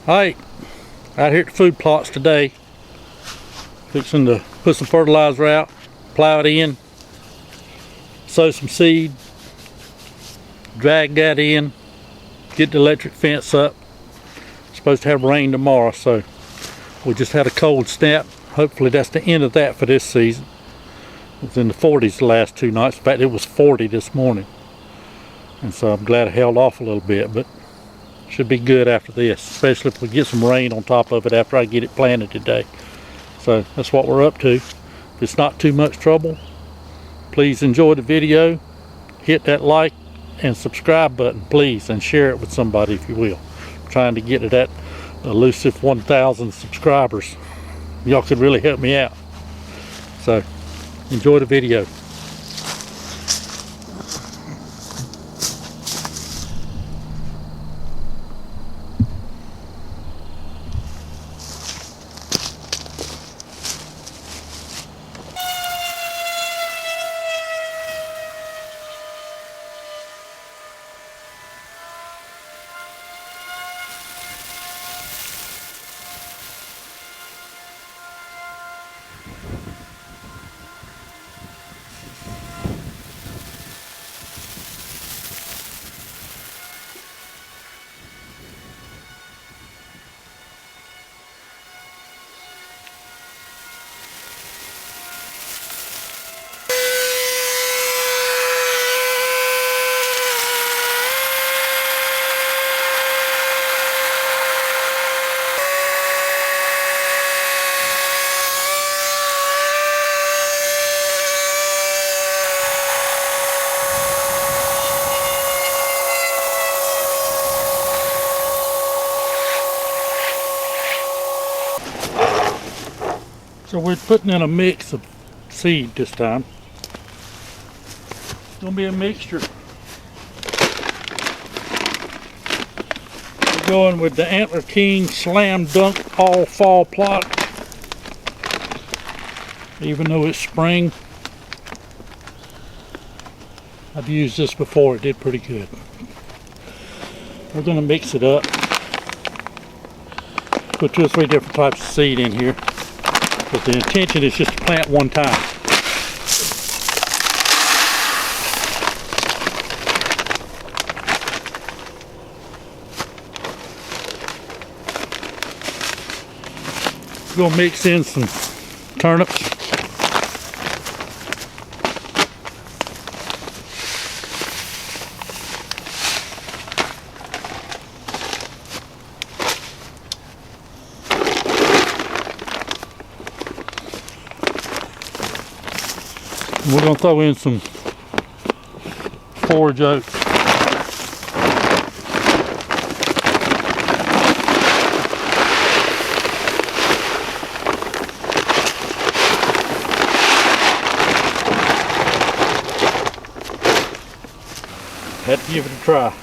Alright, out here at the food plots today, fixing to put some fertilizer out, plow it in, sow some seed, drag that in, get the electric fence up. Supposed to have rain tomorrow, so we just had a cold snap. Hopefully that's the end of that for this season. It was in the 40s the last 2 nights. In fact, it was 40 this morning, and so I'm glad I held off a little bit, but should be good after this, especially if we get some rain on top of it after I get it planted today. So that's what we're up to. If it's not too much trouble, please enjoy the video, hit that like and subscribe button please, and share it with somebody if you will. I'm trying to get to that elusive 1,000 subscribers. Y'all could really help me out. So enjoy the video. So we're putting in a mix of seed this time. It's going to be a mixture. We're going with the Antler King Slam Dunk All Fall Plot. Even though it's spring, I've used this before, it did pretty good. We're going to mix it up. Put 2 or 3 different types of seed in here. But the intention is just to plant one time. We're going to mix in some turnips. We're going to throw in some forage oats. Had to give it a try.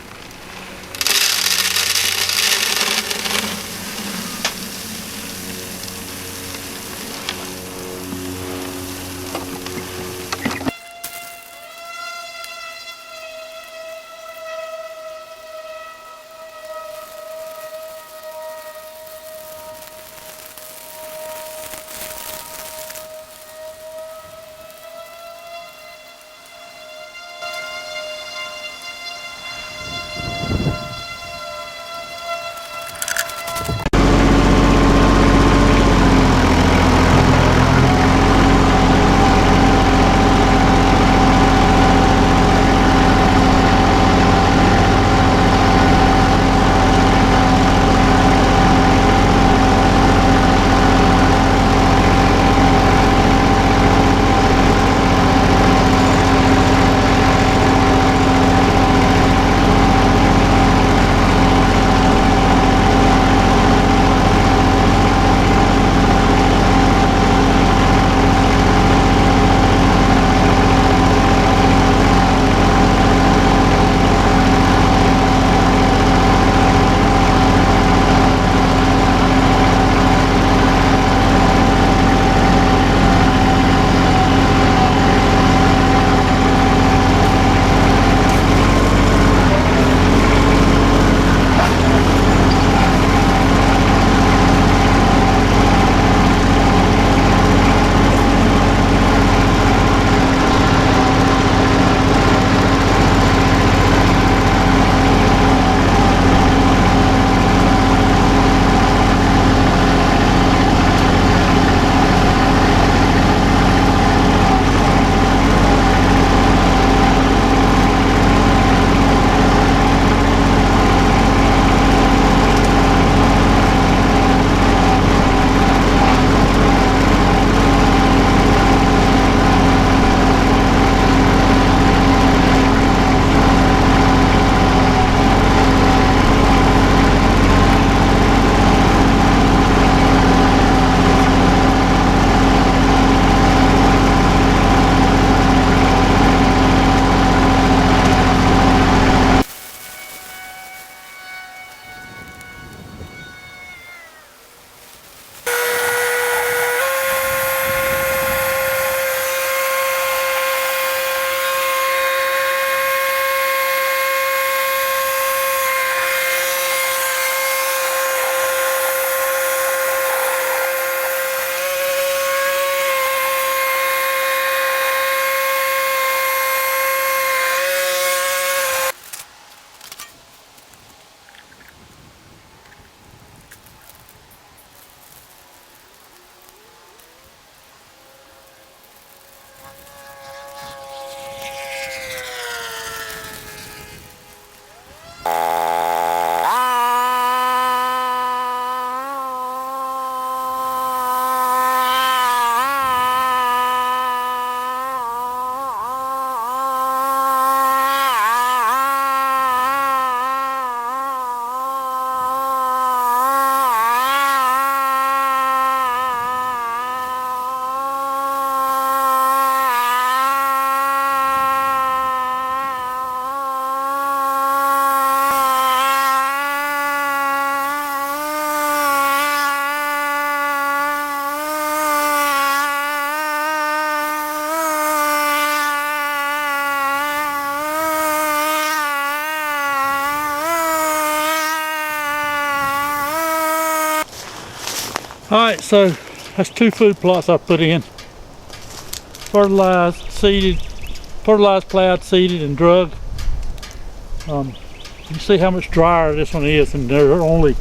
Alright, so that's 2 food plots I put in. Fertilized, seeded, fertilized, plowed, seeded, and drug. You see how much drier this one is, and they're only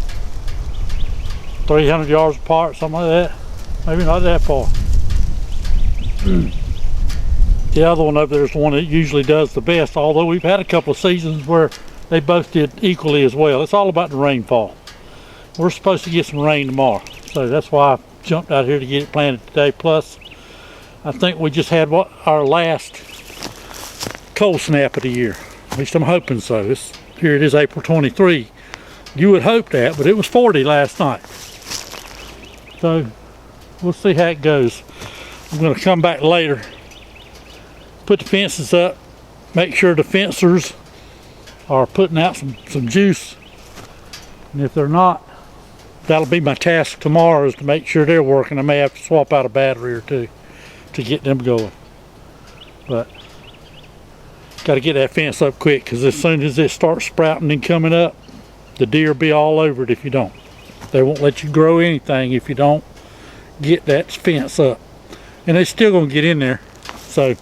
300 yards apart, something like that. Maybe not that far. The other one over there is the one that usually does the best, although we've had a couple of seasons where they both did equally as well. It's all about the rainfall. We're supposed to get some rain tomorrow, so that's why I jumped out here to get it planted today. Plus, I think we just had our last cold snap of the year. At least I'm hoping so. Here it is, April 23. You would hope that, but it was 40 last night. So we'll see how it goes. I'm going to come back later, put the fences up, make sure the fencers are putting out some juice, and if they're not, that'll be my task tomorrow, is to make sure they're working. I may have to swap out a battery or two to get them going, but got to get that fence up quick, because as soon as it starts sprouting and coming up, the deer will be all over it if you don't. They won't let you grow anything if you don't get that fence up, and they're still going to get in there. So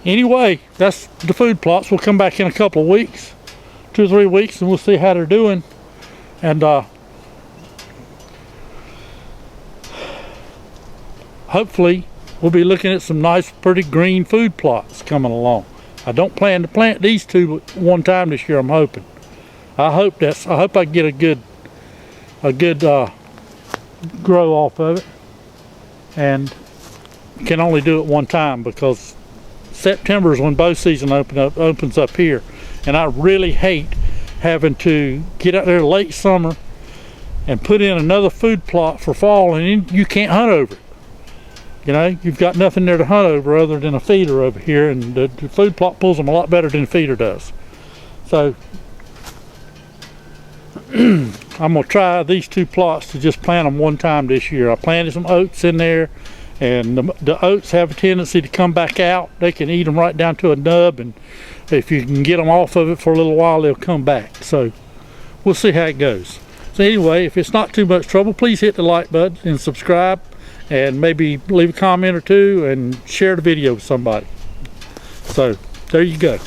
anyway, that's the food plots. We'll come back in a couple of weeks, 2 or 3 weeks, and we'll see how they're doing. And hopefully we'll be looking at some nice, pretty green food plots coming along. I don't plan to plant these 2 at one time this year. I'm hoping. I hope I get a good grow off of it, and can only do it one time because September is when bow season opens up here, and I really hate having to get out there late summer and put in another food plot for fall, and you can't hunt over it. You know, you've got nothing there to hunt over other than a feeder over here, and the food plot pulls them a lot better than the feeder does. So I'm going to try these 2 plots to just plant them one time this year. I planted some oats in there, and the oats have a tendency to come back out. They can eat them right down to a nub, and if you can get them off of it for a little while, they'll come back. So we'll see how it goes. So anyway, if it's not too much trouble, please hit the like button and subscribe, and maybe leave a comment or 2 and share the video with somebody. So there you go.